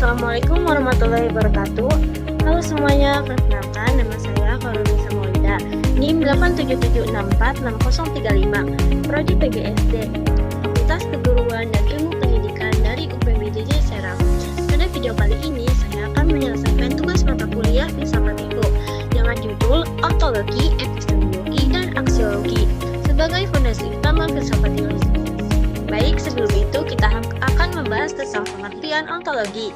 Assalamualaikum warahmatullahi wabarakatuh. Halo semuanya, perkenalkan nama saya Korunisa Maulida, NIM 87764635, Prodi PGSD, Fakultas Keguruan dan Ilmu Pendidikan dari UPBJJ Serang. Pada video kali ini, saya akan menyelesaikan tugas mata kuliah Filsafat Ego dengan judul Ontologi, Epistemologi, dan Aksiologi sebagai fondasi utama filsafat Ego. Baik, sebelum itu kita akan membahas tentang pengertian ontologi.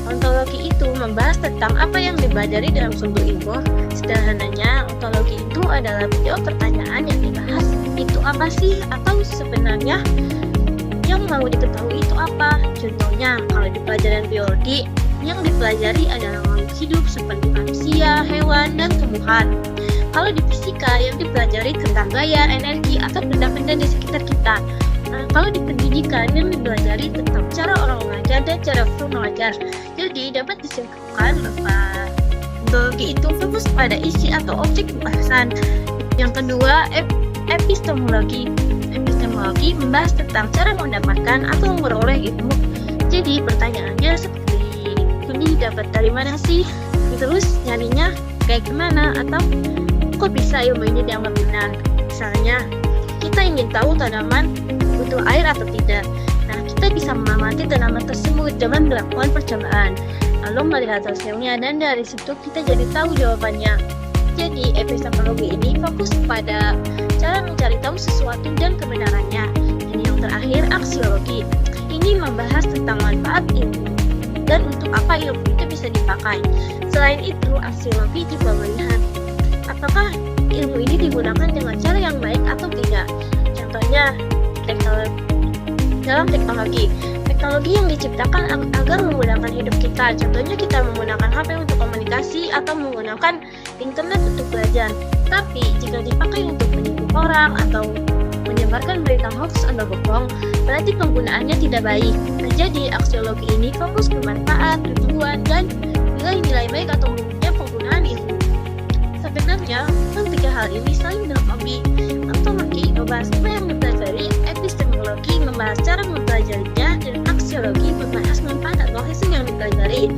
Ontologi itu membahas tentang apa yang dipelajari dalam sumber ilmu. Sederhananya, ontologi itu adalah menjawab pertanyaan yang dibahas. Itu apa sih? Atau sebenarnya yang mau diketahui itu apa? Contohnya, kalau di pelajaran biologi, yang dipelajari adalah makhluk hidup seperti manusia, hewan, dan tumbuhan. Kalau di fisika, yang dipelajari tentang gaya, energi, atau benda-benda di sekitar kita. Kalau di pendidikan, yang dipelajari tentang cara orang mengajar dan cara guru mengajar. Jadi dapat disimpulkan bahwa ontologi itu fokus pada isi atau objek pembahasan. Yang kedua, epistemologi. Epistemologi membahas tentang cara mendapatkan atau memperoleh ilmu. Jadi pertanyaannya seperti ini, dapat dari mana sih? Terus nyarinya kayak gimana? Atau kok bisa ilmu ini dianggap benar? Misalnya, kita ingin tahu tanaman butuh air atau tidak. Nah, kita bisa mengamati tanaman tersebut dengan melakukan percobaan, lalu melihat hasilnya, dan dari situ kita jadi tahu jawabannya. Jadi, epistemologi ini fokus pada cara mencari tahu sesuatu dan kebenarannya. Dan yang terakhir, aksiologi. Ini membahas tentang manfaat ilmu dan untuk apa ilmu itu bisa dipakai. Selain itu, aksiologi juga melihat apakah ilmu ini digunakan dengan cara yang baik atau tidak. Contohnya, dalam teknologi yang diciptakan agar memudahkan hidup kita. Contohnya kita menggunakan HP untuk komunikasi atau menggunakan internet untuk belajar. Tapi jika dipakai untuk menipu orang atau menyebarkan berita hoax atau bohong, berarti penggunaannya tidak baik. Nah, jadi aksiologi ini fokus ke manfaat, tujuan, dan nilai-nilai baik atau buruknya penggunaan ilmu. Sebenarnya, tiga hal ini saling dilengkapi. Ontologi membahas apa yang dipelajari, epistemologi membahas cara mempelajarinya, dan aksiologi membahas manfaat atau hasil yang dipelajari.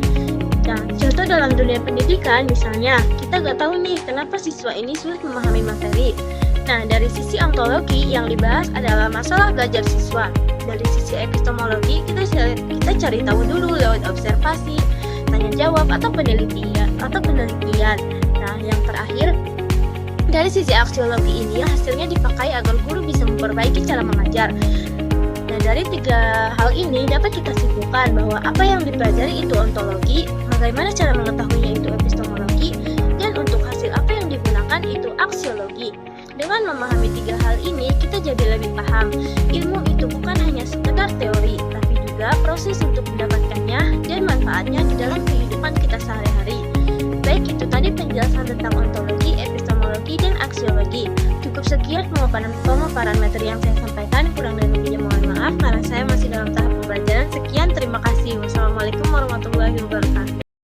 Nah, contoh dalam dunia pendidikan, misalnya, kita nggak tahu nih kenapa siswa ini sulit memahami materi. Nah, dari sisi ontologi yang dibahas adalah masalah belajar siswa. Dari sisi epistemologi, kita cari tahu dulu lewat observasi, tanya jawab, atau penelitian. Nah, yang terakhir, dari sisi aksiologi ini hasilnya dipakai agar guru bisa memperbaiki cara mengajar. Nah, dari tiga hal ini dapat kita simpulkan bahwa apa yang dipelajari itu ontologi, bagaimana cara mengetahuinya itu epistemologi, dan untuk hasil apa yang digunakan itu aksiologi. Dengan memahami tiga hal ini, kita jadi lebih paham. Ilmu itu bukan hanya sekedar teori, tapi juga proses untuk mendapatkannya dan manfaatnya di dalam kehidupan kita sehari-hari. Baik, itu tadi penjelasan tentang ontologi, epistemologi, dan aksiologi. Cukup sekian pemaparan materi yang saya sampaikan. Kurang dan lebihnya mohon maaf karena saya masih dalam tahap pembelajaran. Sekian, terima kasih. Wassalamualaikum warahmatullahi wabarakatuh.